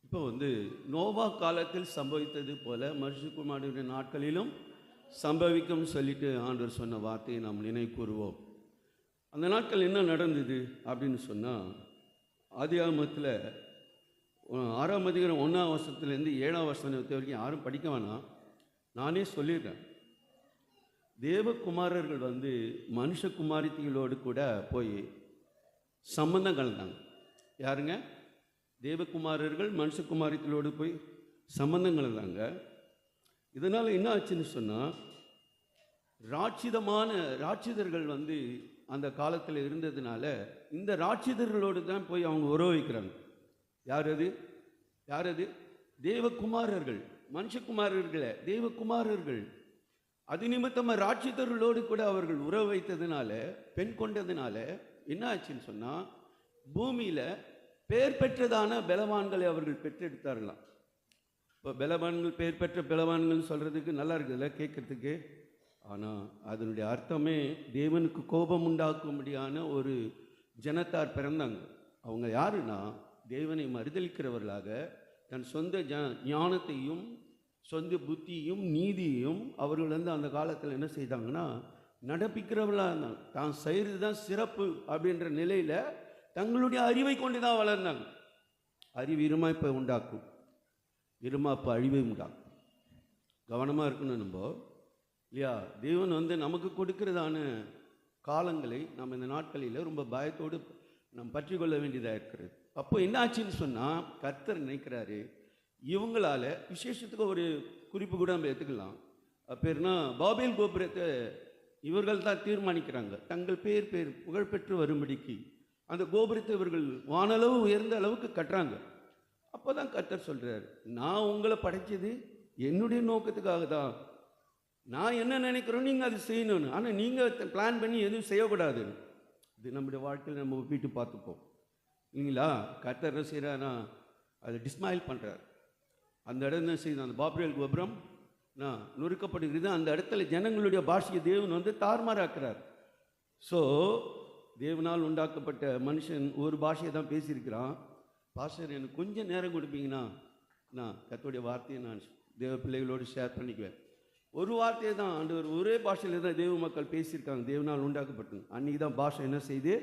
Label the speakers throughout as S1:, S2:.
S1: இப்போ நோவா காலத்தில் சம்பவித்தது போல மனுஷகுமாரனுடைய நாட்களிலும் சம்பவிக்கும் சொல்லிட்டு ஆண்டவர் சொன்ன வார்த்தையை நாம் நினைவு கூறுவோம். அந்த நாட்கள் என்ன நடந்தது அப்படின்னு சொன்னால், ஆதியாகமத்தில் 6ஆம் அதிகாரம் 1ஆம் வசனத்துலேருந்து 7ஆம் வசனத்தை வரைக்கும் யாரும் படிக்க வேணாம், நானே சொல்லிடுறேன். தேவகுமாரர்கள் மனுஷகுமாரிகளோடு கூட போய் சம்பந்தம் கலந்தாங்க. யாருங்க? தேவகுமாரர்கள் மனுஷகுமாரிகளோடு போய் சம்பந்தம் கலந்தாங்க. இதனால் என்ன ஆச்சுன்னு சொன்னால், ராட்சிதர்கள் அந்த காலத்தில் இருந்ததுனால இந்த ராட்சிதர்களோடு தான் போய் அவங்க உறவு வைக்கிறாங்க. யார் அது? தேவகுமாரர்கள், மனுஷகுமாரர்களே தேவகுமாரர்கள். அது நிமித்தமாக ராட்சிதர்களோடு கூட அவர்கள் உறவு வைத்ததுனால, பெண் கொண்டதுனால என்ன ஆச்சுன்னு சொன்னால், பூமியில் பெயர் பெற்றதான பலவான்களை அவர்கள் பெற்றெடுத்தார்களாம். இப்போ பலவான்கள், பெயர் பெற்ற பலவான்கள் சொல்கிறதுக்கு நல்லா இருக்குதுல்ல கேட்குறதுக்கு. ஆனால் அதனுடைய அர்த்தமே தேவனுக்கு கோபம் உண்டாக்கும்படியான ஒரு ஜனத்தார் பிறந்தாங்க. அவங்க யாருன்னா, தேவனை மறுதலிக்கிறவர்களாக தன் சொந்த ஞானத்தையும் சொந்த புத்தியும் நீதியையும் அவர்கள் அந்த காலத்தில் என்ன செய்தாங்கன்னா நடப்பிக்கிறவர்களாக இருந்தாங்க. தான் செய்கிறது தான் சிறப்பு அப்படின்ற நிலையில் தங்களுடைய அறிவை கொண்டு தான் வளர்ந்தாங்க. அறிவு இருமாப்பை உண்டாக்கும், இருமாப்பு அழிவை உண்டாக்கும். கவனமாக இருக்கணும் நம்ம, இல்லையா? தேவன் நமக்கு கொடுக்கிறதான காலங்களை நம்ம இந்த நாட்களில் ரொம்ப பயத்தோடு நம்ம பற்றி கொள்ள வேண்டியதாக இருக்கிறது. அப்போ என்ன ஆச்சுன்னு சொன்னால், கர்த்தர் நினைக்கிறாரு, இவங்களால விசேஷத்துக்கு ஒரு குறிப்பு கூட நம்ம எடுத்துக்கலாம். பேர்னா பாபேல் கோபுரத்தை இவர்கள் தான் தீர்மானிக்கிறாங்க. தங்கள் பேர் புகழ்பெற்று வரும்படிக்கு அந்த கோபுரத்தை இவர்கள் வானளவு உயர்ந்த அளவுக்கு கட்டுறாங்க. அப்போ தான் கர்த்தர் சொல்கிறார், நான் உங்களை படைச்சது என்னுடைய நோக்கத்துக்காக தான். நான் என்ன நினைக்கிறோம் நீங்கள் அது செய்யணும்னு. ஆனால் நீங்கள் பிளான் பண்ணி எதுவும் செய்யக்கூடாது. இது நம்முடைய வாழ்க்கையில் நம்ம ஒப்பிட்டு பார்த்துப்போம், இல்லைங்களா? கர்த்தர் என்ன செய்கிறாருன்னா அதை டிஸ்மாயில் பண்ணுறார். அந்த இடம் என்ன செய்யுது, அந்த பாபேல் கோபுரம் நொறுக்கப்படுகிறது. அந்த இடத்துல ஜனங்களுடைய பாஷையை தேவன் தாறுமாறாக்குறார். ஸோ தேவனால் உண்டாக்கப்பட்ட மனுஷன் ஒரு பாஷையை தான் பேசியிருக்கிறான். பாஸ்டர் எனக்கு கொஞ்சம் நேரம் கொடுப்பீங்கன்னா நான் கர்த்தருடைய வார்த்தையை நான் தேவ பிள்ளைகளோடு ஷேர் பண்ணிக்குவேன். ஒரு வார்த்தையை தான் ஆண்டவர் ஒரே பாஷையில் தான் தேவ மக்கள் பேசியிருக்காங்க. தேவனால் உண்டாக்கப்பட்டது அன்றைக்கி தான் பாஷை என்ன செய்து,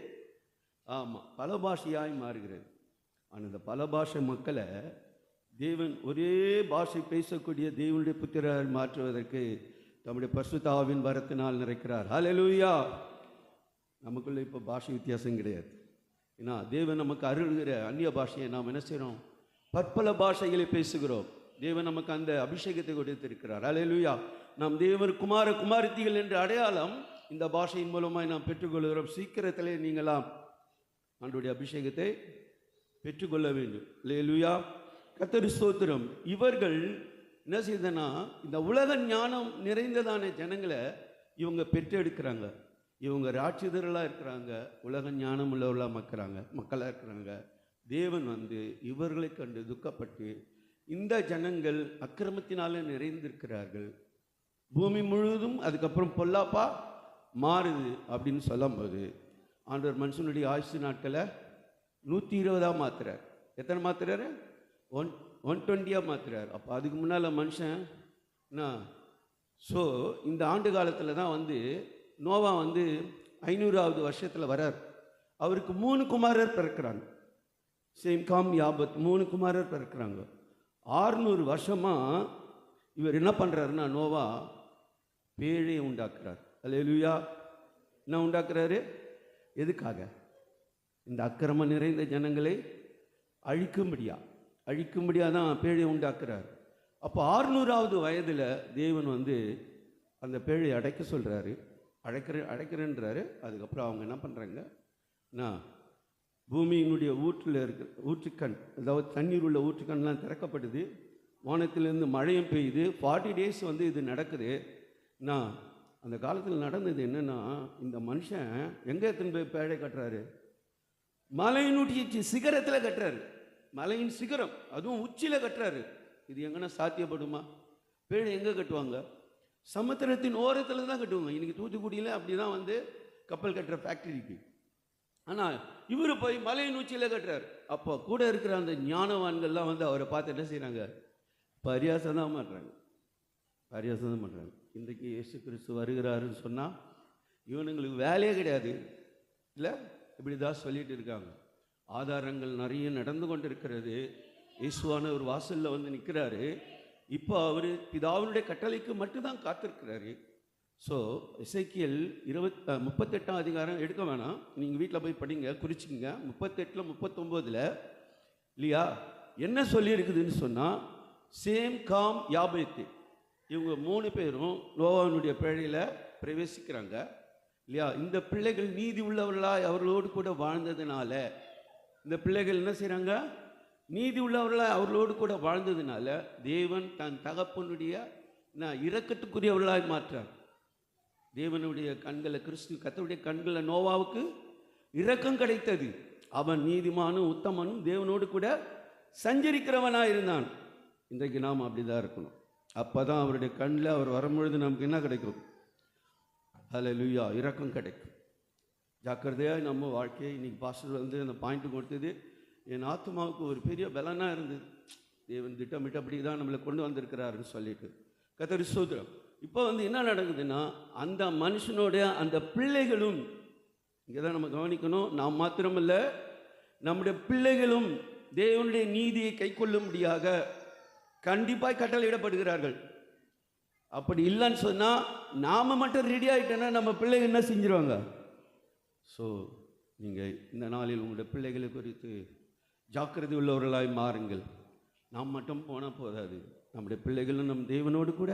S1: ஆமாம், பல பாஷையாய் மாறுகிறது. ஆனால் இந்த பல பாஷை மக்களை தேவன் ஒரே பாஷை பேசக்கூடிய தேவனுடைய புத்திரர் மாற்றுவதற்கு தம்முடைய பரிசுத்த ஆவியின் வரத்தினால் நிறைக்கிறார். ஹல்லேலூயா! நமக்குள்ளே இப்போ பாஷை வித்தியாசம் கிடையாது. ஏன்னா தேவன் நமக்கு அருள்கிற அந்நிய பாஷையை நாம் என்ன செய்கிறோம், பற்பல பாஷைகளை பேசுகிறோம். தேவன் நமக்கு அந்த அபிஷேகத்தை கொடுத்திருக்கிறார். ஹல்லேலூயா! நாம் தேவன் குமாரத்திகள் என்ற அடையாளம் இந்த பாஷையின் மூலமாக நாம் பெற்றுக்கொள்கிறோம். சீக்கிரத்திலே நீங்களாம் ஆண்டவருடைய அபிஷேகத்தை பெற்றுக்கொள்ள வேண்டும். ஹல்லேலூயா! கர்த்தர் ஸ்தோத்திரம். இவர்கள் என்ன செய்தனா, இந்த உலக ஞானம் நிறைந்ததான ஜனங்களை இவங்க பெற்றெடுக்கிறாங்க. இவங்க ராட்சிதர்களாக இருக்கிறாங்க, உலக ஞானம் உள்ளவர்களாக மக்களாக இருக்கிறாங்க. தேவன் இவர்களை கண்டு துக்கப்பட்டு, இந்த ஜனங்கள் அக்கிரமத்தினாலே நிறைந்திருக்கிறார்கள், பூமி முழுவதும் அதுக்கப்புறம் பொல்லாப்பா மாறுது அப்படின்னு சொல்லும்போது, ஆண்டவர் மனுஷனுடைய ஆயுசு நாட்களை 120 மாத்துறார். எத்தனை மாத்துறாரு? 120 மாத்துறார். அப்போ அதுக்கு முன்னால் மனுஷன் என்ன? ஸோ இந்த ஆண்டு காலத்தில் தான் நோவா 500வது வருஷத்தில் வரார். அவருக்கு 3 குமாரர் பிறக்கிறாங்க. சேம் காம் யாபத் 3 குமாரர் பிறக்கிறாங்க. 600 வருஷமாக இவர் என்ன பண்ணுறாருன்னா, நோவா பேழையை உண்டாக்குறார். ஹல்லேலூயா! என்ன உண்டாக்குறாரு? எதுக்காக? இந்த அக்கிரமம் நிறைந்த ஜனங்களை அழிக்கும்படியாக தான் பேழையை உண்டாக்குறார். அப்போ 600வது வயதில் தேவன் அந்த பேழையை அடைக்க சொல்கிறாரு. அடைக்கிறேன்றாரு. அதுக்கப்புறம் அவங்க என்ன பண்ணுறாங்க, பூமியினுடைய ஊற்றில் இருக்கிற ஊற்றுக்கண், அதாவது தண்ணீர் உள்ள ஊற்றுக்கண்லாம் திறக்கப்படுது. வானத்திலேருந்து மழையும் பெய்யுது. 40 days இது நடக்குது. அந்த காலத்தில் நடந்தது என்னென்னா, இந்த மனுஷன் எங்கே எடுத்துன்னு போய் பேழை கட்டுறாரு? மலையினுடைய சிகரத்தில் கட்டுறாரு. மலையின் சிகரம், அதுவும் உச்சியில் கட்டுறாரு. இது எங்கன்னா சாத்தியப்படுமா? பேழை எங்கே கட்டுவாங்க? சமுத்திரத்தின் ஓரத்தில் தான் கட்டுவாங்க. இன்றைக்கி தூத்துக்குடியில் அப்படி தான் கப்பல் கட்டுற ஃபேக்ட்ரிக்கு ஆனால் இவர் போய் மலையின் உச்சியில் கட்டுறார். அப்போ கூட இருக்கிற அந்த ஞானவான்கள்லாம் வந்து அவரை பார்த்து என்ன செய்கிறாங்க? பரியாசம் தான் பண்ணுறாங்க, பரியாசம் தான் பண்ணுறாங்க. இன்றைக்கு இயேசு கிறிஸ்து வருகிறாருன்னு சொன்னால் இவனுங்களுக்கு வேலையே கிடையாது இல்லை, இப்படி தான் சொல்லிட்டு இருக்காங்க. ஆதாரங்கள் நிறைய நடந்து கொண்டு இருக்கிறது. இயேசுவான ஒரு வாசலில் வந்து நிற்கிறாரு. இப்போ அவர் பிதாவினுடைய கட்டளைக்கு மட்டும்தான் காத்திருக்கிறாரு. ஸோ எசேக்கியேல் 38ஆம் அதிகாரம் எடுக்க வேணாம், நீங்கள் வீட்டில் போய் படிங்க, குறிச்சிங்க. 38 39 இல்லையா என்ன சொல்லியிருக்குதுன்னு சொன்னால், சேம் காம் யாபேத்து இவங்க 3 பேரும் நோவாவினுடைய பிழையில் பிரவேசிக்கிறாங்க இல்லையா. இந்த பிள்ளைகள் நீதி உள்ளவர்களாய் அவர்களோடு கூட வாழ்ந்ததுனால, இந்த பிள்ளைகள் என்ன செய்கிறாங்க? நீதி உள்ளவர்களாய் அவர்களோடு கூட வாழ்ந்ததுனால தேவன் தன் தகப்பனுடைய இரக்கத்துக்குரியவர்களாய் மாற்றார். தேவனுடைய கண்களை, கிறிஸ்து கர்த்தருடைய கண்களில் நோவாவுக்கு இரக்கம் கிடைத்தது. அவன் நீதிமானும் உத்தமனும் தேவனோடு கூட சஞ்சரிக்கிறவனாக இருந்தான். இன்றைக்கு நாம் அப்படிதான் இருக்கணும். அப்போ தான் அவருடைய கண்ணில் அவர் வரும்பொழுது நமக்கு என்ன கிடைக்கும்? ஹல்லேலூயா, இரக்கம் கிடைக்கும். ஜாக்கிரதையாக நம்ம வாழ்க்கையை இன்னைக்கு பாஸ்டர் வந்து அந்த பாயிண்ட் கொடுத்தது என் ஆத்மாவுக்கு ஒரு பெரிய பலனாக இருந்தது. தேவன் திட்டமிட்டபடி தான் நம்மளை கொண்டு வந்திருக்கிறாருன்னு சொல்லிட்டு கர்த்தருக்கு ஸ்தோத்திரம். இப்போ வந்து என்ன நடக்குதுன்னா, அந்த மனுஷனுடைய அந்த பிள்ளைகளும், இங்கே தான் நம்ம கவனிக்கணும், நாம் மாத்திரமல்ல நம்முடைய பிள்ளைகளும் தேவனுடைய நீதியை கை கொள்ளும்படியாக கண்டிப்பாக கட்டளையிடப்படுகிறார்கள். அப்படி இல்லைன்னு சொன்னால் நாம் மட்டும் ரெடி ஆகிட்டோன்னா நம்ம பிள்ளைகள் என்ன செஞ்சிருவாங்க? ஸோ நீங்கள் இந்த நாளில் உங்களுடைய பிள்ளைகளை குறித்து ஜாக்கிரதை உள்ளவர்களாய் மாறுங்கள். நாம் மட்டும் போனால் போதாது, நம்முடைய பிள்ளைகளும் நம் தேவனோடு கூட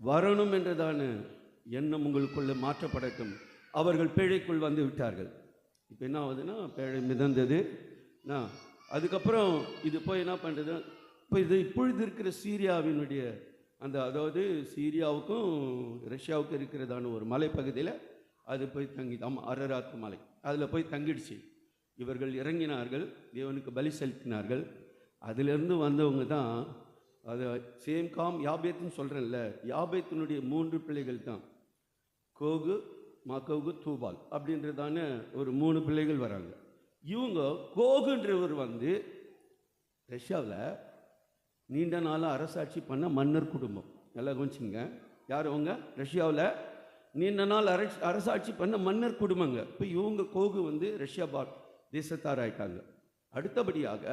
S1: வரணும் என்றதான எண்ணம் உங்களுக்குள்ள மாற்றப்படட்டும். அவர்கள் பேழைக்குள் வந்து விட்டார்கள். இப்போ என்ன ஆகுதுன்னா, பேழை மிதந்தது. அதுக்கப்புறம் இது போய் என்ன பண்ணுறது? இப்போ இப்பொழுது இருக்கிற சீரியாவினுடைய அந்த, அதாவது சீரியாவுக்கும் ரஷ்யாவுக்கும் இருக்கிறதான ஒரு மலைப்பகுதியில் அது போய் தங்கி, அரராத் மலை, அதில் போய் தங்கிடுச்சு. இவர்கள் இறங்கினார்கள், தேவனுக்கு பலி செலுத்தினார்கள். அதிலிருந்து வந்தவங்க தான் அது சேம் காம் யாபேத்துன்னு சொல்கிறேன்ல, யாபேத்தினுடைய 3 பிள்ளைகள் தான் கோகு, மாக்கோகு, தூபால் அப்படின்றதான ஒரு 3 பிள்ளைகள் வராங்க. இவங்க கோகுன்றவர் வந்து ரஷ்யாவில் நீண்ட நாளாக அரசாட்சி பண்ண மன்னர் குடும்பம். நல்லா கவனிச்சிங்க, யார் அவங்க? ரஷ்யாவில் நீண்ட நாள் அரசாட்சி பண்ண மன்னர் குடும்பங்க. இப்போ இவங்க கோகு வந்து ரஷ்யா தேசத்தார் ஆயிட்டாங்க. அடுத்தபடியாக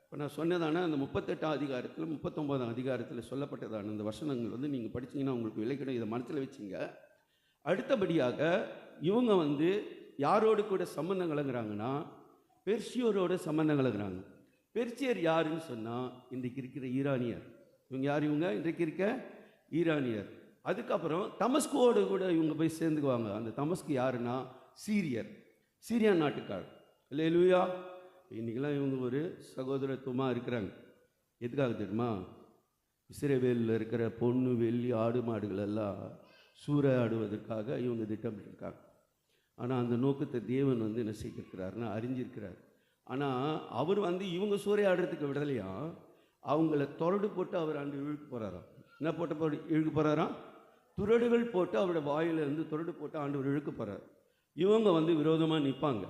S1: இப்போ நான் சொன்னதான அந்த 38ஆம் அதிகாரத்தில் 39ஆம் அதிகாரத்தில் சொல்லப்பட்டதான அந்த வசனங்கள் வந்து நீங்கள் படித்தீங்கன்னா உங்களுக்கு விளைக்கிடும். இதை மனசில் வச்சுங்க. அடுத்தபடியாக இவங்க வந்து யாரோடு கூட சம்பந்தம் கலங்குறாங்கன்னா, பெர்சியரோட சம்பந்தம் கலங்குறாங்க. பெர்சியர் யாருன்னு சொன்னால் இன்றைக்கு இருக்கிற ஈரானியர். இவங்க யார்? இவங்க இன்றைக்கு இருக்க ஈரானியர். அதுக்கப்புறம் தமஸ்குவோடு கூட இவங்க போய் சேர்ந்துக்குவாங்க. அந்த தமஸ்கு யாருன்னா சீரியர், சீரியா நாட்டுக்கார். அல்லேலூயா. இன்றைக்கெல்லாம் இவங்க ஒரு சகோதரத்துவமாக இருக்கிறாங்க. எதுக்காக தெரியுமா? இஸ்ரவேலில் இருக்கிற பொண்ணு, வெள்ளி, ஆடு மாடுகள் எல்லாம் சூறையாடுவதற்காக இவங்க திட்டமிட்டிருக்காங்க. ஆனால் அந்த நோக்கத்தை தேவன் வந்து என்ன செய்திருக்கிறாருன்னா அறிஞ்சிருக்கிறார். ஆனால் அவர் வந்து இவங்க சூறையாடுறதுக்கு விடலையா, அவங்கள தொரடு போட்டு அவர் அன்று இழுக்கு போகிறாராம். என்ன போட்டு இழுக்க போகிறாராம்? துரடுகள் போட்டு அவரோட வாயிலிருந்து துரடு போட்டு ஆண்டவர் இழுக்க போகிறார். இவங்க வந்து விரோதமாக நிற்பாங்க.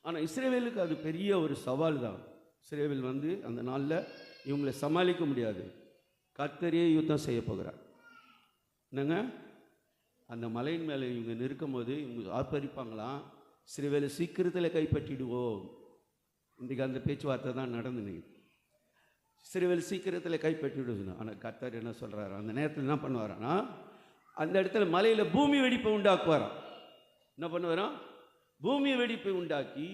S1: ஆனால் இஸ்ரவேலுக்கு அது பெரிய ஒரு சவால் தான். இஸ்ரவேல் வந்து அந்த நாளில் இவங்களை சமாளிக்க முடியாது. கர்த்தரே யுத்தம் செய்ய போகிறார். என்னங்க, அந்த மலையின் மேலே இவங்க நிற்கும் போது இவங்க ஆர்ப்பரிப்பாங்களாம், இஸ்ரவேலை சீக்கிரத்தில் கைப்பற்றிடுவோம். இன்றைக்கு அந்த பேச்சுவார்த்தை தான் நடந்து. இஸ்ரவேல் சீக்கிரத்தில் கைப்பற்றிடுவோம். ஆனால் கர்த்தர் என்ன சொல்கிறாரு? அந்த நேரத்தில் என்ன பண்ணுவாரான்னா, அந்த இடத்துல மலையில் பூமி வெடிப்பை உண்டாக்குவாராம். என்ன பண்ணுவாராம்? பூமி வெடிப்பை உண்டாக்கி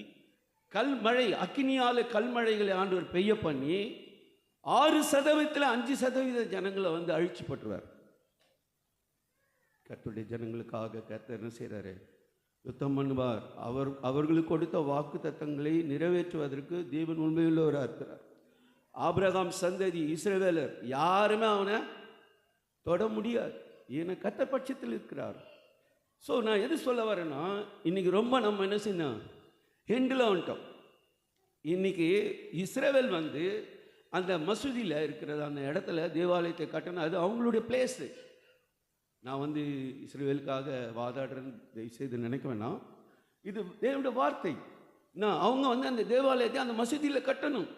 S1: கல்மழை, அக்கினியால் கல்மழைகளை ஆண்டவர் பெய்ய பண்ணி 6% 5% ஜனங்களை வந்து அழிச்சுப்பட்டுருவார். கர்த்தருடைய ஜனங்களுக்காக கர்த்தர் என்ன செய்கிறாரு? யுத்தம் பண்ணுவார். அவர்களுக்கு கொடுத்த வாக்கு தத்தங்களை நிறைவேற்றுவதற்கு தேவன் உண்மையுள்ளவராக இருக்கிறார். ஆபிரகாம் சந்ததி இஸ்ரவேலர் யாருமே அவனை தொட முடியாது. ஏன்னா கர்த்தர் பட்சத்தில் இருக்கிறார். ஸோ நான் எது சொல்ல வரேன்னா, இன்றைக்கி ரொம்ப நம்ம என்ன செய்யணும், ஹெண்டில் வந்துட்டோம். இன்றைக்கி இஸ்ரவேல் வந்து அந்த மசூதியில் இருக்கிற அந்த இடத்துல தேவாலயத்தை கட்டணும், அது அவங்களுடைய பிளேஸு. நான் வந்து இஸ்ரவேலுக்காக வாதாடுறேன்னு தயவுசெய்து நினைக்க வேணாம். இது தேவனுடைய வார்த்தை. அவங்க வந்து அந்த தேவாலயத்தை அந்த மசூதியில் கட்டணும்.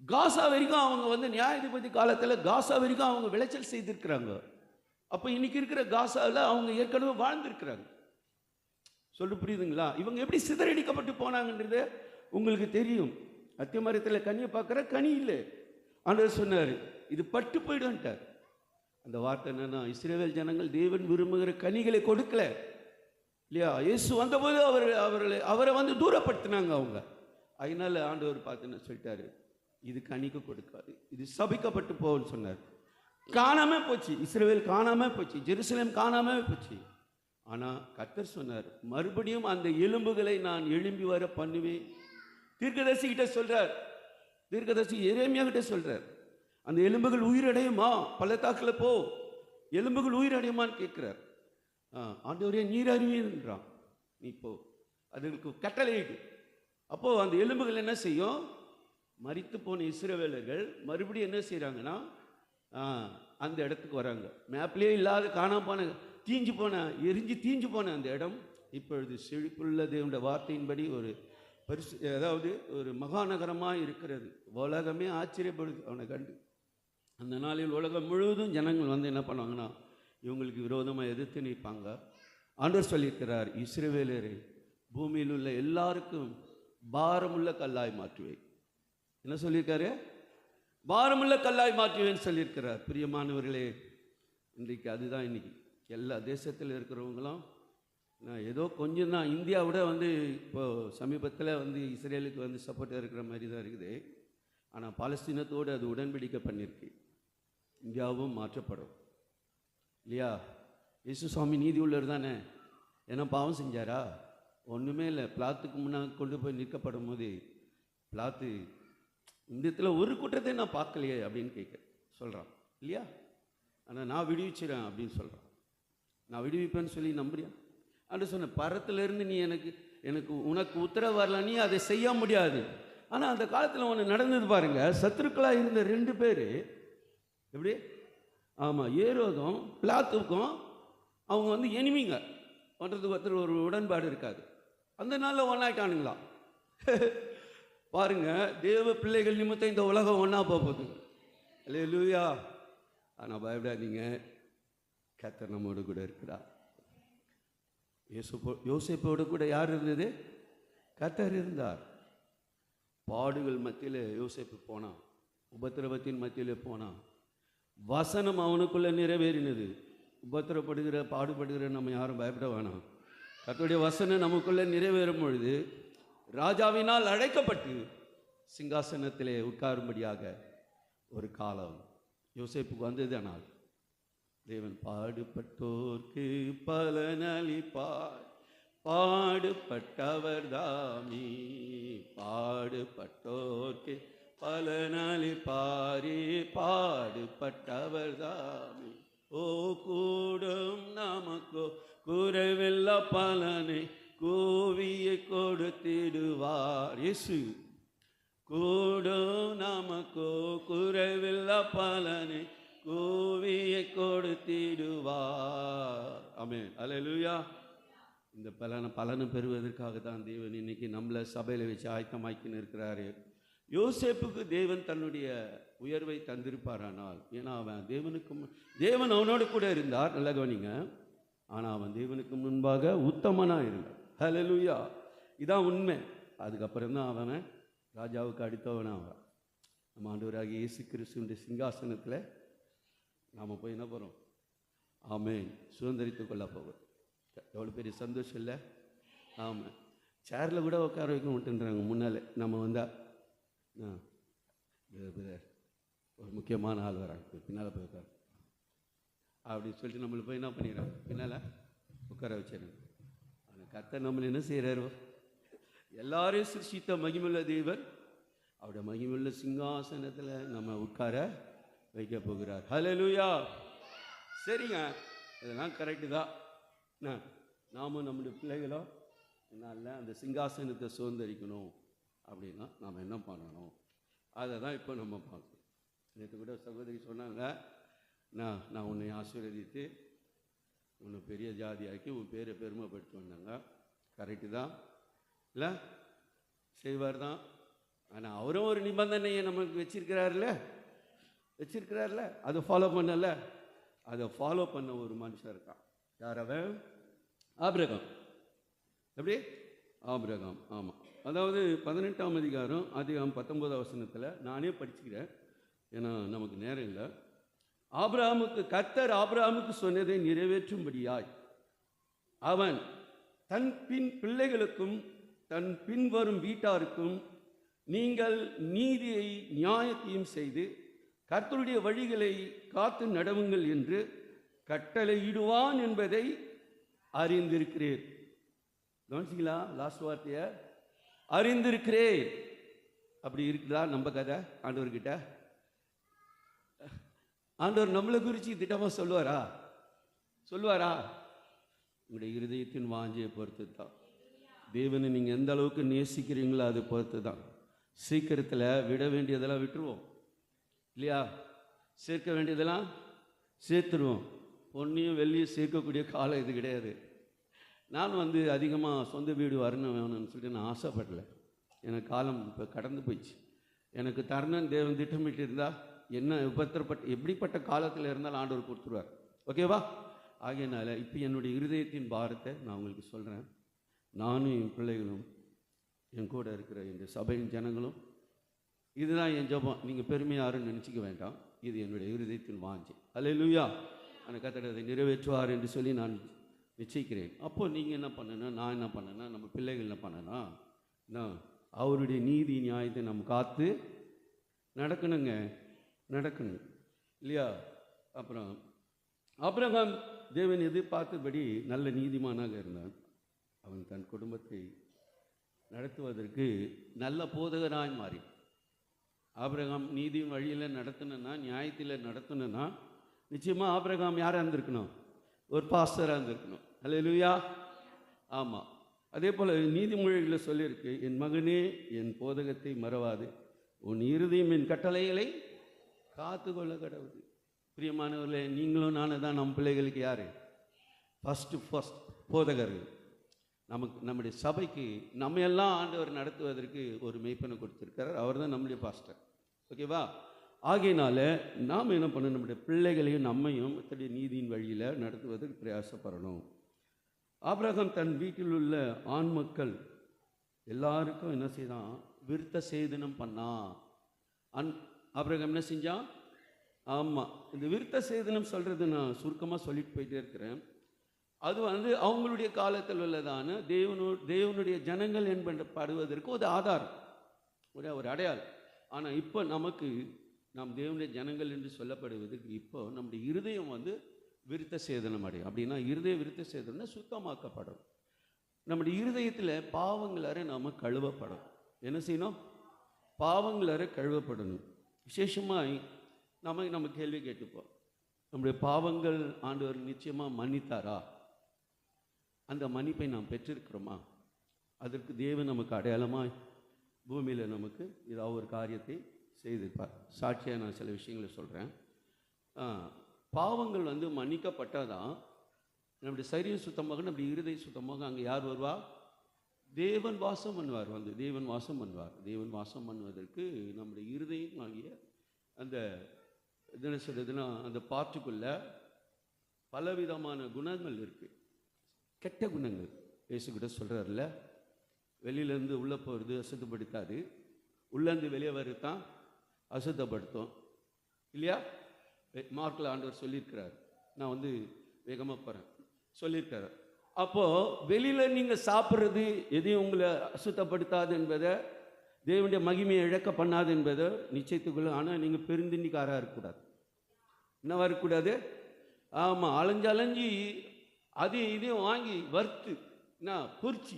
S1: காசா வரைக்கும் அவங்க வந்து நியாயாதிபதி காலத்தில் காசா வரைக்கும் அவங்க விளைச்சல் செய்திருக்கிறாங்க. அப்போ இன்னைக்கு இருக்கிற காசாவில் அவங்க ஏற்கனவே வாழ்ந்திருக்கிறாங்க. சொல்லு புரியுதுங்களா? இவங்க எப்படி சிதறடிக்கப்பட்டு போனாங்கன்றது உங்களுக்கு தெரியும். அத்திமரத்தில் கனியை பார்க்குற கனி இல்லை. ஆண்டவர் சொன்னார் இது பட்டு போயிடும்ட்டார். அந்த வார்த்தை என்னன்னா, இஸ்ரவேல் ஜனங்கள் தேவன் விரும்புகிற கனிகளை கொடுக்கல இல்லையா? இயேசு வந்தபோது அவரை வந்து தூரப்படுத்தினாங்க அவங்க. அதனால ஆண்டவர் பார்த்துன்னு சொல்லிட்டாரு, இது கனிக்கு கொடுக்காது, இது சபிக்கப்பட்டு போன்னு சொன்னார். காணாம போச்சு, இஸ்ரவேல் காணாம போச்சு, ஜெருசலேம் காணாம போச்சு. ஆனால் கர்த்தர் சொன்னார், மறுபடியும் அந்த எலும்புகளை நான் எழும்பி வர பண்ணுவேன். தீர்க்கதரிசி கிட்ட சொல்றார், தீர்க்கதரிசி எரேமியா கிட்ட சொல்றார், அந்த எலும்புகள் உயிரடையுமா? பள்ளத்தாக்கில் போ, எலும்புகள் உயிரடையுமான்னு கேட்கிறார். ஆண்டவரே நீர் அறிவீன்றான், நீ போ, அதுக்கு கட்டளையிடு. அப்போ அந்த எலும்புகள் என்ன செய்யும்? மரித்து போன இஸ்ரவேலர்கள் மறுபடியும் என்ன செய்கிறாங்கன்னா அந்த இடத்துக்கு வராங்க. மேப்லேயே இல்லாத காணாம போன, தீஞ்சு போன, எரிஞ்சு தீஞ்சு போன அந்த இடம் இப்பொழுது செழிப்புள்ள தேவனுடைய வார்த்தையின்படி ஒரு பரிசு, அதாவது ஒரு மகாநகரமாக இருக்கிறது. உலகமே ஆச்சரியப்படுது அவனை கண்டு. அந்த நாளில் உலகம் முழுவதும் ஜனங்கள் வந்து என்ன பண்ணுவாங்கன்னா இவங்களுக்கு விரோதமாக எதிர்த்து நிற்பாங்க. ஆண்டவர் சொல்லியிருக்கிறார், இஸ்ரவேலரை பூமியில் உள்ள எல்லாருக்கும் பாரமுள்ள கல்லாய் மாற்றுவேன். என்ன சொல்லியிருக்காரு? பாரமுள்ள கல்லாய் மாற்றுவேன்னு சொல்லியிருக்கிறார். பிரியமானவர்களே, இன்றைக்கு அதுதான் இன்னைக்கு எல்லா தேசத்தில் இருக்கிறவங்களும் ஏதோ கொஞ்சம் தான், இந்தியாவோட வந்து இப்போ சமீபத்தில் வந்து இஸ்ரேலுக்கு வந்து சப்போர்ட்டாக இருக்கிற மாதிரி தான் இருக்குது. ஆனால் பாலஸ்தீனத்தோடு அது உடன்படிக்கை பண்ணியிருக்கு. இந்தியாவும் மாற்றப்படும் இல்லையா? இயேசு சுவாமி நீதி உள்ளவர் தானே? ஏன்னா பாவம் செஞ்சாரா? ஒன்றுமே இல்லை. பிளாத்துக்கு முன்னாடி கொண்டு போய் நிற்கப்படும் போது பிளாத்து இந்தியத்தில் ஒரு குற்றத்தை நான் பார்க்கலையே அப்படின்னு சொல்கிறான் இல்லையா? ஆனால் நான் விடுவிச்சிடறேன் அப்படின்னு சொல்கிறான். நான் விடுவிப்பேன்னு சொல்லி நம்புறியா? அப்படின்னு சொன்ன, பரத்திலிருந்து நீ எனக்கு உனக்கு உத்தரவு வரல, நீ அதை செய்ய முடியாது. ஆனால் அந்த காலத்தில் ஒன்று நடந்தது பாருங்க. சத்துருக்களாக இருந்த 2 பேர் எப்படி? ஆமாம், ஏரோதும் பிளாத்துக்கும் அவங்க வந்து எனிமிங்க, ஒருத்தருக்கு ஒரு உடன்பாடு இருக்காது. அந்த நாளில் ஒன்றாயிட்டானுங்களாம். பாருங்க, தேவ பிள்ளைகள் நிமித்தம் இந்த உலகம் ஒன்றா போகுது. அல்லேலூயா. ஆனால் பயப்படாதீங்க, கர்த்தர் நம்மோடு கூட இருக்கிறார். யோசேப்போடு கூட யார் இருந்தது? கர்த்தர் இருந்தார். பாடுகள் மத்தியில் யோசேப்பு போனான், உபத்திரவத்தின் மத்தியில் போனான். வசனம் அவனுக்குள்ளே நிறைவேறினது. உபத்திரப்படுகிற பாடுபடுகிற நம்ம யாரும் பயப்பட வேணாம். கர்த்தருடைய வசனம் நமக்குள்ளே நிறைவேறும் பொழுது ராஜாவினால் அழைக்கப்பட்டு சிங்காசனத்திலே உட்காரும்படியாக ஒரு காலம் யோசேப்புக்கு வந்தது. ஆனால் தேவன் பாடுபட்டோர்க்கு பலனளிப்பார், பாடுபட்டவர் தாமே, பாடுபட்டோர்க்கு பலனளிப்பாரே, பாடுபட்டவர் தாமே. ஓ கூடும் நமக்கோ குறைவில்ல பலனை கோவியை கொடுத்திடுவார். இயேசு கூடும் நமக்கோ குறைவில்ல பலனை கோவியை கொடுத்திடுவார். ஆமென், அல்லேலூயா. இந்த பலனை பெறுவதற்காக தான் தேவன் இன்னைக்கு நம்மளை சபையில் வச்சு ஆயத்தமாக்கின்னு இருக்கிறாரு. யோசேப்புக்கு தேவன் தன்னுடைய உயர்வை தந்திருப்பாரானால், ஏன்னா அவன் தேவன் அவனோடு கூட இருந்தார், நல்ல கவனிங்க. ஆனால் அவன் தேவனுக்கு முன்பாக உத்தமனாக இருந்தான். ஹல்லேலூயா. இதான் உண்மை. அதுக்கப்புறம் தான் அவன் ராஜாவுக்கு அடுத்தவனாக ஆகிறான். நம்ம ஆண்டவராகிய இயேசு கிறிஸ்துவின் சிங்காசனத்தில் நாம் போய் என்ன போகிறோம்? ஆமென், சுதந்திரித்து கொள்ள போகிறோம். எவ்வளோ பெரிய சந்தோஷம் இல்லை? ஆமாம், சேரில் கூட உட்கார வைக்க மாட்டேன்றாங்க முன்னால். நம்ம வந்தால் ஒரு முக்கியமான ஆள் வராங்க, பின்னால் போய் உட்கார அப்படின்னு சொல்லிட்டு நம்மளை போய் என்ன பண்ணிடுறாங்க? பின்னால் உட்கார வச்சிடறாங்க. ஆனால் கர்த்தர் நம்மளை என்ன செய்கிறாரோ, எல்லாரையும் சிருஷ்டித்த மகிமுள்ள தேவன் அவருடைய மகிமுள்ள சிங்காசனத்தில் நம்ம உட்கார வைக்க போகிறார். ஹல்லேலூயா. சரிங்க, இதெல்லாம் கரெக்டு தான். நாமும் நம்முடைய பிள்ளைகளோ என்னால் அந்த சிங்காசனத்தை சுதந்திரிக்கணும் அப்படின்னா நாம் என்ன பண்ணணும்? அதை தான் இப்போ நம்ம பார்க்கணும். நேற்று கூட சகோதரி சொன்னாங்க, நான் உன்னை ஆசீர்வதித்து உன்னை பெரிய ஜாதியாக்கி உன் பேரை பெருமைப்படுத்தி வந்தாங்க. கரெக்டு தான் இல்லை? செய்வார் தான். ஆனால் அவரும் ஒரு நிபந்தனையை நமக்கு வச்சிருக்கிறார்ல, அதை ஃபாலோ பண்ணல. அதை ஃபாலோ பண்ண ஒரு மனுஷன் இருக்கான். யார் அவன்? ஆபிரகாம். எப்படி? ஆபிரகாம். ஆமாம். அதாவது 18ஆம் அதிகாரம் 19ஆம் வசனத்தில் நானே படிச்சுக்கிறேன், ஏன்னா நமக்கு நேரம் இல்லை. கர்த்தர் ஆபிரகாமுக்கு சொன்னதை நிறைவேற்றும்படியாய் அவன் தன் பின் பிள்ளைகளுக்கும் தன் பின்வரும் வீட்டாருக்கும் நீங்கள் நீதியை நியாயத்தையும் செய்து கர்த்தருடைய வழிகளை காத்து நடவுங்கள் என்று கட்டளையிடுவான் என்பதை அறிந்திருக்கிறேன். கவனிச்சிங்களா? லாஸ்ட் வார்த்தைய அறிந்திருக்கிறேன். அப்படி இருக்குதா நம்ம கதை ஆண்டவர்கிட்ட? ஆண்டவர் நம்மளை குறித்து திட்டமாக சொல்லுவாரா? உங்களுடைய இருதயத்தின் வாஞ்சியை பொறுத்து தான். தேவனை நீங்கள் எந்த அளவுக்கு நேசிக்கிறீங்களோ அதை பொறுத்து தான். சீக்கிரத்தில் விட வேண்டியதெல்லாம் விட்டுருவோம் இல்லையா? சேர்க்க வேண்டியதெல்லாம் சேர்த்துருவோம். பொன்னையும் வெள்ளியும் சேர்க்கக்கூடிய காலம் இது கிடையாது. நான் அதிகமாக சொந்த வீடு வேணும்னு சொல்லிட்டு நான் ஆசைப்படலை. எனக்கு காலம் இப்போ கடந்து போயிடுச்சு. எனக்கு தருணம் தேவன் திட்டமிட்டு இருந்தால் என்ன எப்படிப்பட்ட காலத்தில் இருந்தாலும் ஆண்டவர் கொடுத்துருவார். ஓகேவா? ஆகையினால இப்போ என்னுடைய இருதயத்தின் பாரத்தை நான் உங்களுக்கு சொல்கிறேன். நானும் என் பிள்ளைகளும் என் கூட இருக்கிற என் சபையின் ஜனங்களும் இதுதான் என் ஜெபம். நீங்கள் பெருமையாக யாரும் நினச்சிக்க வேண்டாம். இது என்னுடைய இருதயத்தின் வாஞ்சி. அல்லேலூயா. அந்த கர்த்தர் அதை நிறைவேற்றுவார் என்று சொல்லி நான் நிச்சயிக்கிறேன். அப்போது நீங்கள் என்ன பண்ணணும், நான் என்ன பண்ணணும், நம்ம பிள்ளைகள் என்ன பண்ணணும், அவருடைய நீதி நியாயத்தை நம்ம காத்து நடக்கணும் இல்லையா? அப்புறம் ஆபிரகாம் தேவன் எதிர்பார்த்தபடி நல்ல நீதிமானாக இருந்தான். அவன் தன் குடும்பத்தை நடத்துவதற்கு நல்ல போதகனாய் மாறி, ஆபிரகாம் நீதியின் வழியில் நடத்தணுன்னா, நியாயத்தில் நடத்தணுன்னா நிச்சயமாக ஆபிரகாம் யாராக இருந்திருக்கணும்? ஒரு பாஸ்டராக இருந்திருக்கணும். அல்லேலூயா. ஆமாம். அதே போல் நீதிமொழிகளில் சொல்லியிருக்கு, என் மகனே என் போதகத்தை மறவாது, உன் இருதயம் என் கட்டளைகளை காத்து கொள்ள கடவுது. பிரியமானவர்களே, நீங்களும் நானும் தான் நம்ம பிள்ளைகளுக்கு யார்? ஃபஸ்ட்டு போதகர்கள். நம்முடைய சபைக்கு நம்ம எல்லாம் ஆண்டவர் நடத்துவதற்கு ஒரு மெய்ப்பனை கொடுத்துருக்கிறார். அவர் தான் நம்முடைய பாஸ்டர். ஓகேவா? ஆகையினால நாம் என்ன பண்ணணும், நம்முடைய பிள்ளைகளையும் நம்மையும் நீதியின் வழியில் நடத்துவதற்கு பிரயாசப்படணும். ஆபிரகாம் தன் வீட்டில் உள்ள ஆண் மக்கள் எல்லாருக்கும் என்ன செய்தான்? விருத்த சேதனம் பண்ணான். ஆபிரகாம் என்ன செஞ்சான்? ஆமாம். இந்த விருத்த சேதனம் சொல்கிறது நான் சுருக்கமாக சொல்லிட்டு போயிட்டே இருக்கிறேன். அது அவங்களுடைய காலத்தில் உள்ளதான தேவனுடைய ஜனங்கள் என்படுவதற்கு ஒரு ஆதாரம், ஒரு அடையாளம். ஆனால் இப்போ நாம் தேவனுடைய ஜனங்கள் என்று சொல்லப்படுவதற்கு இப்போ நம்முடைய இருதயம் விருத்த சேதனம் அடையும். அப்படின்னா இருதய விருத்த சேதனம்னா சுத்தமாக்கப்படும். நம்முடைய இருதயத்தில் பாவங்களற நாம் கழுவப்படும். என்ன செய்யணும்? பாவங்களற கழுவப்படணும். விசேஷமாய் நம்ம கேள்வி கேட்டுப்போம், நம்முடைய பாவங்கள் ஆண்டவர் நிச்சயமாக மன்னித்தாரா? அந்த மன்னிப்பை நாம் பெற்றிருக்கிறோமா? அதற்கு தேவன் நமக்கு அடையாளமாய் பூமியில் நமக்கு ஏதாவது ஒரு காரியத்தை செய்திருப்பார். சாட்சியாக நான் சில விஷயங்களை சொல்கிறேன். பாவங்கள் மன்னிக்கப்பட்டால் தான் நம்முடைய சரீரம் சுத்தமாக, நம்முடைய இருதயம் சுத்தமாக. அங்கே யார் வருவா? தேவன் வாசம் பண்ணுவார். தேவன் வாசம் பண்ணுவார். தேவன் வாசம் பண்ணுவதற்கு நம்முடைய இருதயம் ஆகிய அந்த என்ன சொல்கிறதுனா அந்த பாட்டுக்குள்ளே பலவிதமான குணங்கள் இருக்குது. கெட்ட குணங்கள் இயேசுகிட்ட சொல்கிறார்ல, வெளியிலேருந்து உள்ளே போகிறது அசுத்தப்படுத்தாது, உள்ளேருந்து வெளியே வருது தான் அசுத்தப்படுத்தும் இல்லையா? மார்க்கில் ஆண்டவர் சொல்லியிருக்கிறார். நான் வேகமாக போகிறேன், சொல்லியிருக்காரு. அப்போது வெளியில் நீங்கள் சாப்பிட்றது எதையும் உங்களை அசுத்தப்படுத்தாது என்பதை, தேவனுடைய மகிமையை இழக்க பண்ணாது என்பதை நிச்சயத்துக்குள்ள. ஆனால் நீங்கள் பெருந்திண்டிக்காராக இருக்கக்கூடாது. என்னவா இருக்கக்கூடாது? ஆமாம். அலைஞ்சு இதையும் வாங்கி வறுத்து பொரிச்சு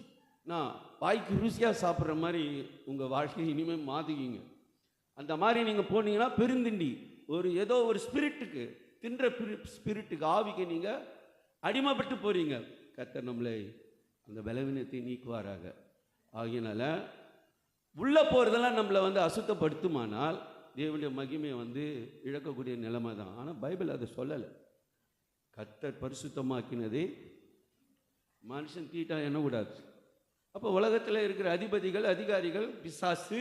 S1: வாய்க்கு ருசியாக சாப்பிட்ற மாதிரி உங்கள் வாழ்க்கையை இனிமேல் மாற்றிக்கிங்க. அந்த மாதிரி நீங்கள் போனீங்கன்னா பெருந்திண்டி, ஏதோ ஒரு ஸ்பிரிட்டுக்கு, தின்ற ஸ்பிரிட்டுக்கு, ஆவிக்கு நீங்கள் அடிமைப்பட்டு போகிறீங்க. கர்த்தர் நம்மளை அந்த பலவீனத்தை நீக்குவாராக. ஆகியனால உள்ளே போகிறதெல்லாம் நம்மளை அசுத்தப்படுத்துமானால் தேவனுடைய மகிமையை இழக்கக்கூடிய நிலைமை தான். ஆனால் பைபிள் அதை சொல்லலை. கர்த்தர் பரிசுத்தமாக்கினதே மனுஷன் தீட்டா எண்ணக்கூடாது. அப்போ உலகத்தில் இருக்கிற அதிபதிகள், அதிகாரிகள், பிசாசு,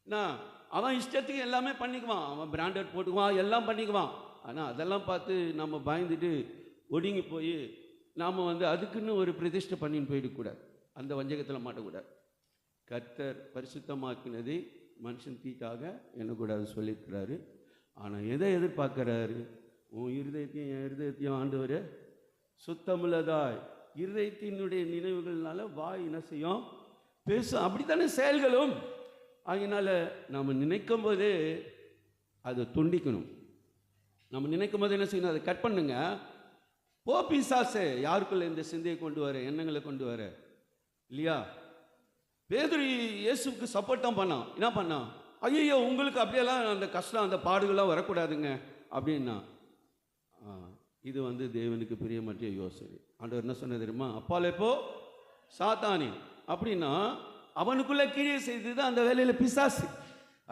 S1: நான் அவன் இஷ்டத்துக்கு எல்லாமே பண்ணிக்குவான். அவன் பிராண்டட் போட்டுக்குவான், எல்லாம் பண்ணிக்குவான். ஆனால் அதெல்லாம் பார்த்து நம்ம பயந்துட்டு ஒடுங்கி போய் நாம் அதுக்குன்னு ஒரு பிரதிஷ்டை பண்ணின்னு போயிடக்கூடாது. அந்த வஞ்சகத்தில் மாட்டக்கூடாது. கர்த்தர் பரிசுத்தமாக்கினதை மனுஷன் தீட்டாக எண்ணக்கூடாது சொல்லியிருக்கிறாரு. ஆனால் எதை எதிர்பார்க்கிறாரு? உன் இருதயத்தையும் என் இருதயத்தையும் ஆண்டவர் சுத்தமுள்ளதாய், இருதயத்தினுடைய நினைவுகள்னால வாய் என்ன செய்யும்? பேசும். அப்படித்தானே செயல்களும். அதனால நம்ம நினைக்கும் போதே அதை துண்டிக்கணும். நம்ம நினைக்கும் போது என்ன செய்யணும்? அதை கட் பண்ணுங்க. போ பிசாசே, யாருக்குள்ள இந்த சிந்தையை கொண்டு வர, எண்ணங்களை கொண்டு வர இல்லையா? பேதுரு இயேசுக்கு சப்போர்ட் தான் பண்ணான். என்ன பண்ணான்? ஐயோ, உங்களுக்கு அப்படியெல்லாம் அந்த கஷ்டம், அந்த பாடுகள்லாம் வரக்கூடாதுங்க அப்படின்னா. இது தேவனுக்கு பிரியமற்ற யோசனை. ஆண்டவர் என்ன சொன்ன தெரியுமா? அப்பாலே போ சாத்தானே அப்படின்னா, அவனுக்குள்ள கீழே செய்தது அந்த வேலையில் பிசாசு.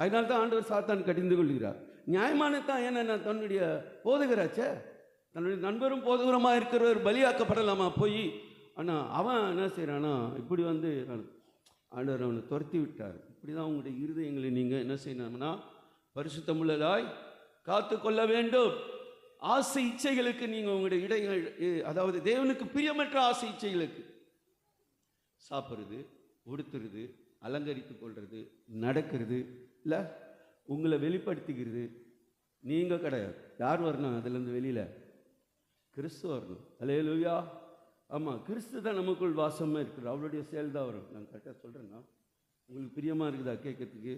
S1: அதனால தான் ஆண்டவர் சாத்தான் கடிந்து கொள்கிறார். நியாயமானதான். ஏன்னா தன்னுடைய போதகராச்சே, தன்னுடைய நண்பரும் போதகரமாக இருக்கிறவர் பலியாக்கப்படலாமா போய்? ஆனால் அவன் என்ன செய்கிறான்னா, இப்படி ஆண்டவர் அவனை துரத்தி விட்டார். இப்படி தான் உங்களுடைய இருதயங்களை நீங்கள் என்ன செய்யணும்னா பரிசுத்தமுள்ளதாய் காத்து கொள்ள வேண்டும். ஆசை இச்சைகளுக்கு நீங்கள் உங்களுடைய இடைகள், அதாவது தேவனுக்கு பிரியமற்ற ஆசை இச்சைகளுக்கு, சாப்பிட்றது, உடுத்துறது, அலங்கரித்து கொள்வது, நடக்கிறது, இல்லை உங்களை வெளிப்படுத்திக்கிறது, நீங்கள் கிடையாது. யார் வரணும் அதுலேருந்து வெளியில்? கிறிஸ்து வரணும். அல்லேலூயா. ஆமாம், கிறிஸ்து தான் நமக்குள் வாசமாக இருக்குது. அவளுடைய செயல் தான் வரும். நான் கரெக்டாக சொல்கிறேன்னா, உங்களுக்கு பிரியமாக இருக்குதா கேட்கறதுக்கு?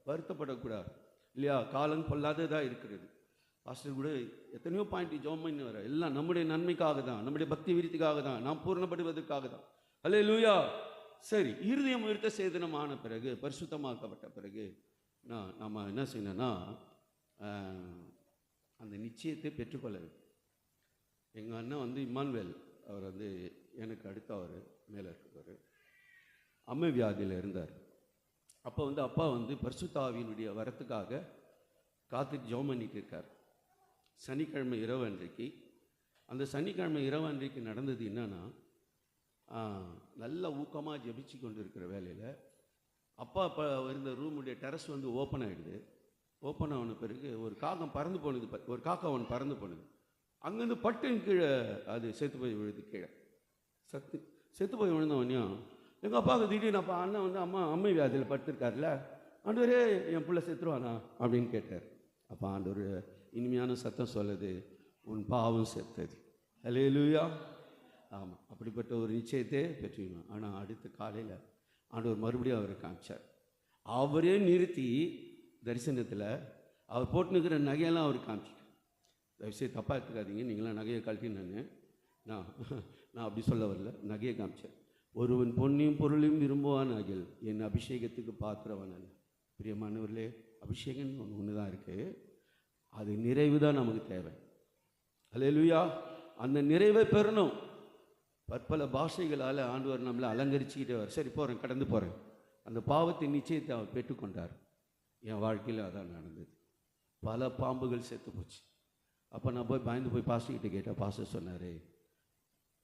S1: வருத்தப்படக்கூடாது இல்லையா? காலம் பொல்லாததாக இருக்கிறது. பாஸ்டர் கூட எத்தனையோ பாயிண்ட் ஜோம் பண்ணி வர, எல்லாம் நம்முடைய நன்மைக்காக தான், நம்முடைய பக்தி விருத்திக்காக தான், நாம் பூர்ணப்படுவதற்காக தான். அல்லேலூயா. சரி, இருதயம் விருத்த சேதனமான பிறகு, பரிசுத்தமாக்கப்பட்ட பிறகு நம்ம என்ன செய்யணும்னா அந்த நிச்சயத்தை பெற்றுக்கொள்ள வேண்டும். எங்கள் அண்ணன் இம்மானுவேல், அவர் எனக்கு அடுத்த அவர் மேலே இருக்கிறவர், அம்மை வியாதியில் இருந்தார். அப்போ அப்பா பரிசுத்த ஆவியினுடைய வரத்துக்காக காத்து ஜெபம் பண்ணிட்டு இருக்கார். சனிக்கிழமை இரவு அன்றைக்கு, அந்த சனிக்கிழமை இரவு அன்றைக்கு நடந்தது என்னன்னா, நல்ல ஊக்கமாக ஜெபிச்சு கொண்டு இருக்கிற வேலையில் அப்பா இருந்த ரூமுடைய டெரஸ் ஓப்பன் ஆகிடுது. ஓப்பன் ஆன பிறகு ஒரு காகம் பறந்து போனது, ஒரு காக்கா ஒன்று பறந்து போனது. அங்கேருந்து பட்டுன்னு கீழே அது செத்து போய் விழுது. கீழே செத்து போய் விழுந்தவனையும் எங்கள் அப்பாவுக்கு திடீர்னு, அப்பா அண்ணன் அம்மை வியாதியில் படுத்திருக்காருல்ல, ஆண்டவரே என் பிள்ளை செத்துருவானா அப்படின்னு கேட்டார். அப்போ ஆண்டவர் இனிமையான சத்தம் சொல்லுது, உன் பாவம் செத்தது. அல்லேலூயா. ஆமாம், அப்படிப்பட்ட ஒரு நிச்சயத்தை பெற்றுக்கணும். ஆனால் அடுத்த காலையில் ஆண்டவர் மறுபடியும் அவரை காமிச்சார். அவரே நிறுத்தி தரிசனத்தில் அவர் போட்டுனுக்கிற நகையெல்லாம் அவர் காமிச்சிட்டார். தயவுசெய்து தப்பாக எடுத்துக்காதீங்க, நீங்களாம் நகையை கழட்டினான்னு நான் அப்படி சொல்ல வரல. நகையை காமிச்சார். ஒருவன் பொன்னையும் பொருளையும் விரும்புவான் ஆகில் என் அபிஷேகத்துக்கு பாத்திரவன் அல்ல. பிரியமானவர்களே, அபிஷேகம் ஒன்று தான் இருக்குது, அது நிறைவு தான் நமக்கு தேவை. அல்லேலூயா. அந்த நிறைவை பெறணும். பற்பல பாஷைகளால் ஆண்டவர் நம்மளை அலங்கரிச்சுக்கிட்டே வர. சரி போகிறேன், கடந்து போகிறேன். அந்த பாவத்தின் நிச்சயத்தை அவர் பெற்றுக்கொண்டார். என் வாழ்க்கையில் அதான் நடந்தது. பல பாம்புகள் செத்து போச்சு. அப்போ நான் போய் பயந்து போய் பாஸ்டர்கிட்ட கேட்டேன். பாஸ்டர் சொன்னார்,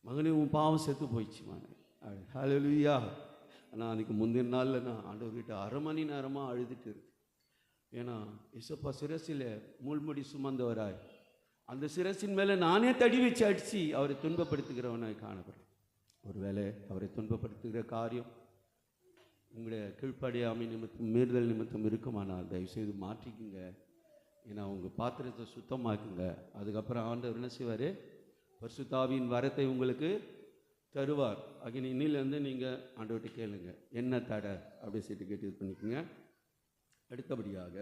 S1: மகனே உன் பாவம் செத்து போயிடுச்சு மகனே. ஹல்லேலூயா. நான் அதுக்கு முந்தின நாளில் நான் ஆண்டவர்கிட்ட 1/2 மணி நேரமாக அழுதுட்டு இருக்கு. ஏன்னா இசப்பா சிரசில் முள்முடி சுமந்தவராய், அந்த சிரசின் மேலே நானே தடி வச்சு அடித்து அவரை துன்பப்படுத்துகிறவனாய் காணப்படுறேன். ஒருவேளை அவரை துன்பப்படுத்துகிற காரியம் உங்களுடைய கீழ்ப்படியாமை நிமித்தம், மீறுதல் நிமித்தம் இருக்குமானால் தயவுசெய்து மாற்றிக்குங்க. ஏன்னா உங்கள் பாத்திரத்தை சுத்தமாக்குங்க. அதுக்கப்புறம் ஆண்டவர் என்ன செய்வார்? பரிசுத்த ஆவியின் வரத்தை உங்களுக்கு தருவார். இன்னிலேருந்து நீங்கள் ஆண்டவர்கிட்ட கேளுங்க, என்ன தடை அப்படி சொல்லிட்டு கேட்டு இது பண்ணிக்கோங்க. அடுத்தபடியாக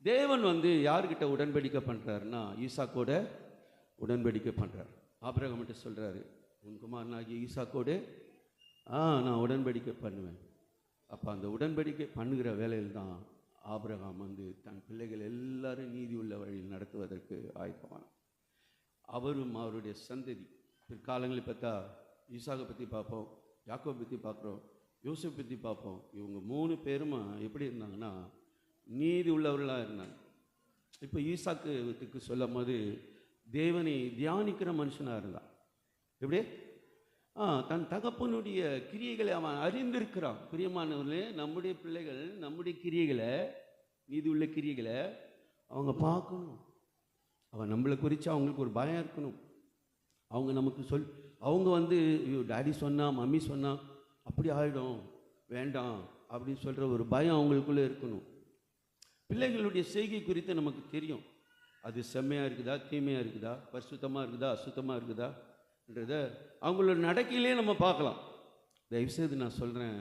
S1: தேவன் யார்கிட்ட உடன்படிக்கை பண்ணுறாருன்னா, ஈசாக்கோட உடன்படிக்கை பண்ணுறார். ஆபிரகாம்கிட்ட சொல்கிறாரு, உன் குமாரனாகிய ஈசாக்கோடு நான் உடன்படிக்கை பண்ணுவேன். அப்போ அந்த உடன்படிக்கை பண்ணுகிற வேலையில் தான் ஆபிரகாம் தன் பிள்ளைகள் எல்லாரும் நீதி உள்ள வழியில் நடத்துவதற்கு ஆயத்தமான. அவரும் அவருடைய சந்ததி. பிற்காலங்களில் பார்த்தா ஈசாக்கை பற்றி பார்ப்போம், யாக்கோபை பற்றி பார்க்குறோம், யோசேப் பற்றி பார்ப்போம். இவங்க 3 பேரும் எப்படி இருந்தாங்கன்னா நீதி உள்ளவர்களாக இருந்தாங்க. இப்போ ஈசாக்குக்கு சொல்லும் போது தேவனை தியானிக்கிற மனுஷனாக இருந்தான். எப்படி? தன் தகப்பனுடைய கிரியைகளை அவன் அறிந்திருக்கிறான். பிரியமானவர்களே, நம்முடைய பிள்ளைகள் நம்முடைய கிரியைகளை, மீதி உள்ள கிரியைகளை அவங்க பார்க்கணும். அவன் நம்மளை குறித்து அவங்களுக்கு ஒரு பயம் இருக்கணும். அவங்க நமக்கு அவங்க வந்து டாடி சொன்னா, மம்மி சொன்னா அப்படி ஆகிடும், வேண்டாம் அப்படின்னு சொல்கிற ஒரு பயம் அவங்களுக்குள்ளே இருக்கணும். பிள்ளைகளுடைய செய்கை குறித்து நமக்கு தெரியும். அது செம்மையாக இருக்குதா, தீமையாக இருக்குதா, பரிசுத்தமாக இருக்குதா, அசுத்தமாக இருக்குதான்றத அவங்களோட நடக்கையிலே நம்ம பார்க்கலாம். தயவுசெய்து நான் சொல்கிறேன்,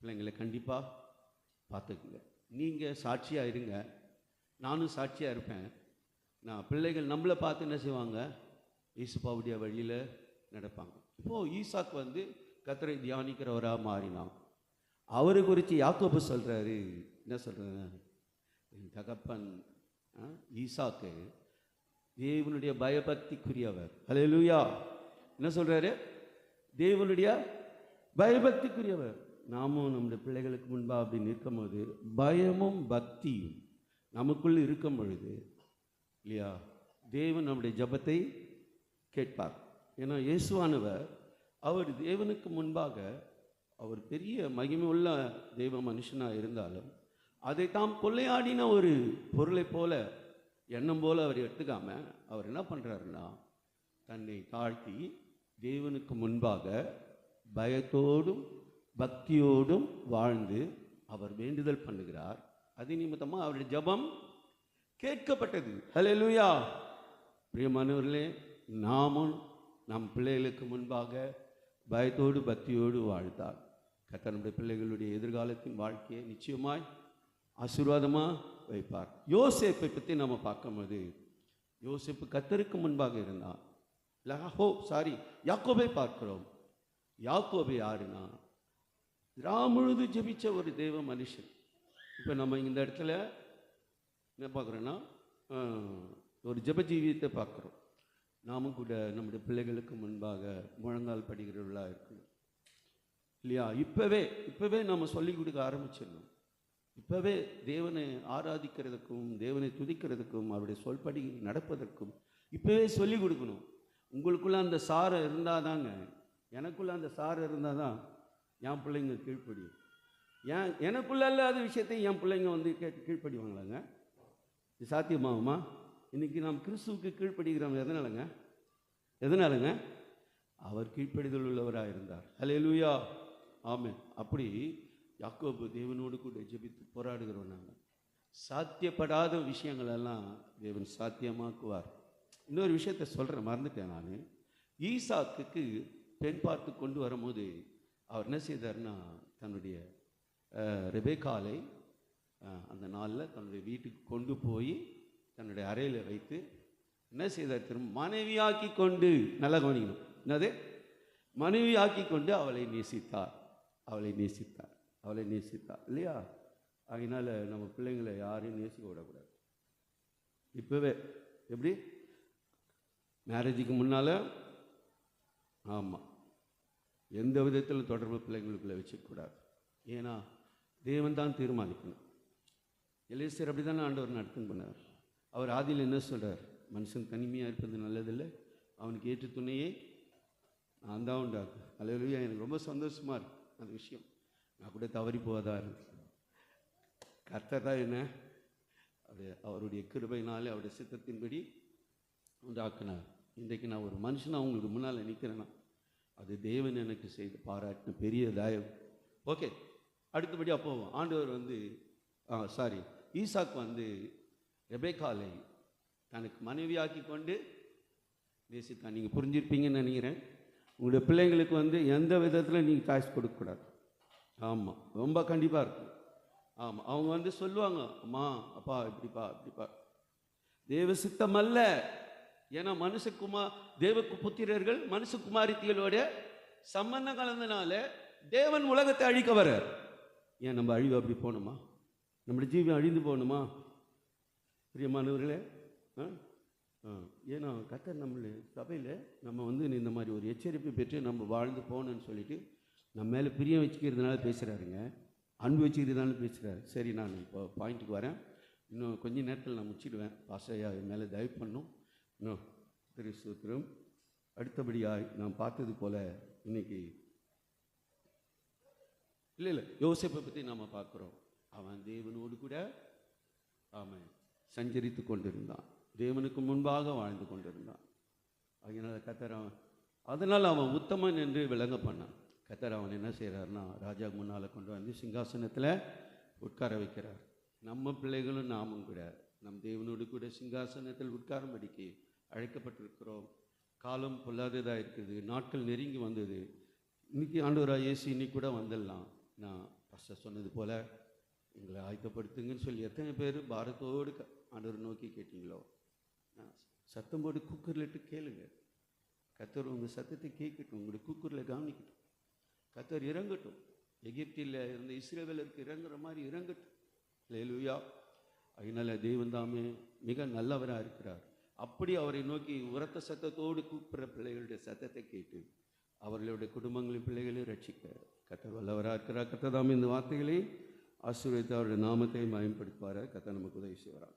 S1: பிள்ளைங்களை கண்டிப்பாக பார்த்துக்குங்க. நீங்கள் சாட்சியாக இருங்க, நானும் சாட்சியாக இருப்பேன். பிள்ளைகள் நம்மளை பார்த்து என்ன செய்வாங்க, ஈசுப்பாவுடைய வழியில் நடப்பாங்க. இப்போது ஈசாக்கு வந்து கர்த்தரை தியானிக்கிறவராக மாறினான். அவரை குறித்து யாக்கோபு சொல்கிறாரு, என்ன சொல்கிறாங்க, என் தகப்பன் ஈசாக்கு தேவனுடைய பயபக்திக்குரியவர். ஹல்லேலூயா. என்ன சொல்கிறாரு, தேவனுடைய பயபக்திக்குரியவர். நாமும் நம்முடைய பிள்ளைகளுக்கு முன்பாக அப்படி நிற்கும் போது பயமும் பக்தியும் நமக்குள் இருக்கும் பொழுது இல்லையா, தேவன் நம்முடைய ஜபத்தை கேட்பார். ஏன்னா இயேசுவானவர் அவர் தேவனுக்கு முன்பாக அவர் பெரிய மகிமை உள்ள தெய்வ மனுஷனாக இருந்தாலும் அதை தாம் கொள்ளையாடின ஒரு பொருளை போல, எண்ணம் போல அவர் எடுத்துக்காம அவர் என்ன பண்ணுறாருன்னா, தன்னை தாழ்த்தி தேவனுக்கு முன்பாக பயத்தோடும் பக்தியோடும் வாழ்ந்து அவர் வேண்டுதல் பண்ணுகிறார். அது நிமித்தமாக அவருடைய ஜபம் கேட்கப்பட்டது. ஹல்லேலூயா. பிரியமானவர்களே, நாமும் நம் பிள்ளைகளுக்கு முன்பாக பயத்தோடு பக்தியோடு வாழ்ந்தார் கர்த்தர் நம்முடைய பிள்ளைகளுடைய எதிர்காலத்தின் வாழ்க்கையை நிச்சயமாய் ஆசீர்வாதமாக வைப்பார். யோசேப்பை பற்றி நம்ம பார்க்கும்போது, யோசேப்பு கர்த்தருக்கு முன்பாக இருந்தார். யாக்கோபை பார்க்கிறோம். யாக்கோபை யாருன்னா, முழுது ஜெபிச்ச ஒரு தெய்வ மனுஷன். இப்போ நம்ம இந்த இடத்துல என்ன பார்க்குறோன்னா, ஒரு ஜெப ஜீவியத்தை பார்க்குறோம். நாமும் கூட நம்முடைய பிள்ளைகளுக்கு முன்பாக முழங்கால் படிக்கிறவர்களாக இருக்கணும் இல்லையா? இப்போவே நம்ம சொல்லிக் கொடுக்க ஆரம்பிச்சிடணும். இப்போவே தேவனை ஆராதிக்கிறதுக்கும் தேவனை துதிக்கிறதுக்கும் அவருடைய சொல்படி நடப்பதற்கும் இப்போவே சொல்லிக் கொடுக்கணும். உங்களுக்குள்ள அந்த சாரை இருந்தால் தாங்க, எனக்குள்ள அந்த சாரை இருந்தால் தான் என் பிள்ளைங்க கீழ்ப்படியும். எனக்குள்ள இல்லாத விஷயத்தை என் பிள்ளைங்க வந்து கீழ்ப்படிவாங்களாங்க? இது சாத்தியமாகுமா? இன்றைக்கி நாம் கிறிஸ்துவுக்கு கீழ்ப்படுகிறோம். எதனாலங்க? அவர் கீழ்ப்படிதல் உள்ளவராக இருந்தார். ஹல்லேலூயா. ஆமென். அப்படி யாக்கோபு தேவனோடு கூட ஜெபித்து போராடுகிறோம். நாங்கள் சாத்தியப்படாத விஷயங்களெல்லாம் தேவன் சாத்தியமாக்குவார். இன்னொரு விஷயத்தை சொல்கிறேன், மறந்துட்டேன் நான். ஈசாக்குக்கு பெண் பார்த்து கொண்டு வரும்போது அவர் என்ன செய்தார்னா, தன்னுடைய ரெபேக்காலை அந்த நாளில் தன்னுடைய வீட்டுக்கு கொண்டு போய் தன்னுடைய அறையில் வைத்து என்ன செய்தார், திரும்ப மனைவியாக்கி கொண்டு, நல்லா கவனிக்கணும், என்னது, மனைவியாக்கி கொண்டு அவளை நேசித்தார் இல்லையா? அதனால் நம்ம பிள்ளைங்களை யாரையும் நேசிக்க விடக்கூடாது. இப்போவே எப்படி மேரேஜுக்கு முன்னால், ஆமாம், எந்த விதத்தில் தொடர்பு பிள்ளைங்களுக்குள்ளே வச்சுக்கூடாது. ஏன்னா தேவன் தான் தீர்மானிக்கணும். எலிசர் அப்படி தானே ஆண்டவர் நடத்துன்னு பண்ணார். அவர் ஆதியில் என்ன சொல்கிறார், மனுஷன் தனிமையாக இருப்பது நல்லதில்லை, அவனுக்கு ஏற்ற துணையை நான் தான் உண்டாக்கு. அல்லேலூயா. எனக்கு ரொம்ப சந்தோஷமாக இருக்கு அந்த விஷயம். நான் கூட தவறி போவதா இருக்கு. கர்த்தர் தான் என்ன அவருடைய கிருபையினாலே அவருடைய சித்தத்தின்படி உண்டாக்குனார். இன்றைக்கு நான் ஒரு மனுஷனாக அவங்களுக்கு முன்னால் நிற்கிறேன்னா அது தேவன் எனக்கு செய்து பாராட்டின பெரிய தயவு. ஓகே, அடுத்தபடியாக போவோம். ஆண்டவர் வந்து ஈசாக்கு வந்து ரெபேக்காலை தனக்கு மனைவியாக்கி கொண்டு நேசித்தான். நீங்கள் புரிஞ்சிருப்பீங்கன்னு நினைக்கிறேன். உங்களுடைய பிள்ளைங்களுக்கு வந்து எந்த விதத்தில் நீங்கள் சாய்ஸ் கொடுக்கக்கூடாது. ஆமாம், ரொம்ப கண்டிப்பாக இருக்கும். ஆமாம், அவங்க வந்து சொல்லுவாங்க, அம்மா அப்பா இப்படிப்பா தேவ சித்தம் அல்ல. ஏன்னா தேவ புத்திரர்கள் மனுஷகுமாரிகளோட சம்பந்தம் கலந்தனால தேவன் உலகத்தை அழிக்க வர்றார். ஏன் நம்ம அழிவு அப்படி போகணுமா? நம்முடைய ஜீவன் அழிந்து போகணுமா? பிரியமானவர்களே, ஏன்னா கர்த்தர் நம்மளுடைய சபையில் நம்ம வந்து இந்த மாதிரி ஒரு எச்சரிப்பை பெற்று நம்ம வாழ்ந்து போகணுன்னு சொல்லிட்டு நம்ம மேலே பிரியம் வச்சுக்கிறதுனால பேசுகிறாருங்க, அன்பு வச்சுக்கிறதுனால பேசுகிறாரு. சரி, நான் இப்போ பாயிண்ட்டுக்கு வரேன். இன்னும் கொஞ்ச நேரத்தில் நான் முடிச்சிடுவேன். பாசையா என் மேலே தயவு பண்ணும். இன்னும் திரு சூத்திரம் அடுத்தபடியாக நாம் பார்த்தது போல் இன்னைக்கு இல்லை யோசேப்பை பற்றி நாம் பார்க்குறோம். அவன் தேவனோடு கூட அவன் சஞ்சரித்து கொண்டிருந்தான், தேவனுக்கு முன்பாக வாழ்ந்து கொண்டிருந்தான். அதனால் அதனால் அவன் உத்தமன் என்று விளங்க பண்ணான். கர்த்தர் அவன் என்ன செய்கிறார்னா, ராஜா முன்னால் கொண்டு வந்து சிங்காசனத்தில் உட்கார வைக்கிறார். நம்ம பிள்ளைகளும் நாமும் கூட நம் தேவனோடு கூட சிங்காசனத்தில் உட்காரும்படிக்கு அழைக்கப்பட்டிருக்கிறோம். காலம் பொல்லாததாக இருக்குது, நாட்கள் நெருங்கி வந்தது. இன்னைக்கு ஆண்டவராக இயேசு இன்னைக்கு கூட வந்துடலாம். நான் ஃபஸ்ட்டு சொன்னது போல் எங்களை ஆயத்தப்படுத்துங்கன்னு சொல்லி எத்தனை பேர் பாரத்தோடு ஆண்டவர் நோக்கி கேட்டீங்களோ, சத்தம் போட்டு குக்கர்லிட்டு கேளுங்க. கர்த்தர் உங்கள் சத்தத்தை கேட்கட்டும், உங்களுடைய குக்கரில் கவனிக்கட்டும். கர்த்தர் இறங்கட்டும், எகிப்தில் இருந்த இஸ்ரவேலருக்கு இறங்குற மாதிரி இறங்கட்டும். அல்லேலூயா. அதனால தேவன் தாமே மிக நல்லவராக இருக்கிறார். அப்படி அவரை நோக்கி உரத்த சத்தத்தோடு கூப்பிடுற பிள்ளைகளுடைய சத்தத்தை கேட்டு அவர்களுடைய குடும்பங்களின் பிள்ளைகளையும் ரட்சிக்க கர்த்தர் வல்லவராக இருக்கிறார். கர்த்தர் தாமே இந்த வார்த்தைகளை ஆசீர்வதித்து அவருடைய நாமத்தை மகிமைப்படுத்துவார். கர்த்தர் நமக்கு உதவி செய்வார்.